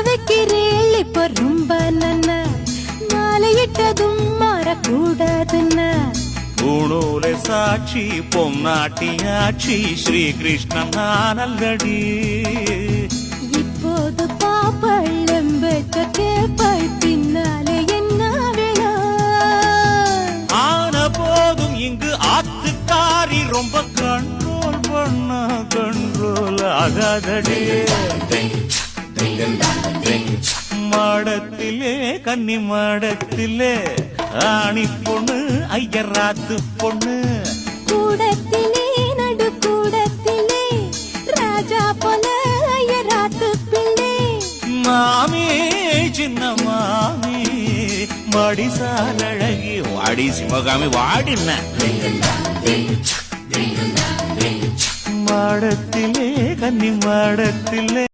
வைக்கிறேள் இப்ப ரொம்ப நன்ன மாலையிட்டதும் மாறக்கூடாதுன்ன பூணூலை சாட்சி பொம்நாட்டியாட்சி ஸ்ரீகிருஷ்ணன் நானல்லடி இப்போது பாப்பள்ளம்பெற்ற கேப்பாய் பின்னாலே என்ன வேளா ஆன போதும் இங்கு ஆத்துக்காரி ரொம்ப கண்ட்ரோல் பண்ண கண்ட்ரோல் ஆகாதடி மாடத்திலே கன்னி மாடத்திலே ஆணி பொண்ணு ஐயராத்து பொண்ணு கூடத்திலே நடு கூடத்திலே ராஜா போல ஐயராத்து பிள்ளை மாமி சின்ன மாமி மடிசால் அழகி வாடி சிவகாமி வாடின மாடத்திலே கன்னி மாடத்திலே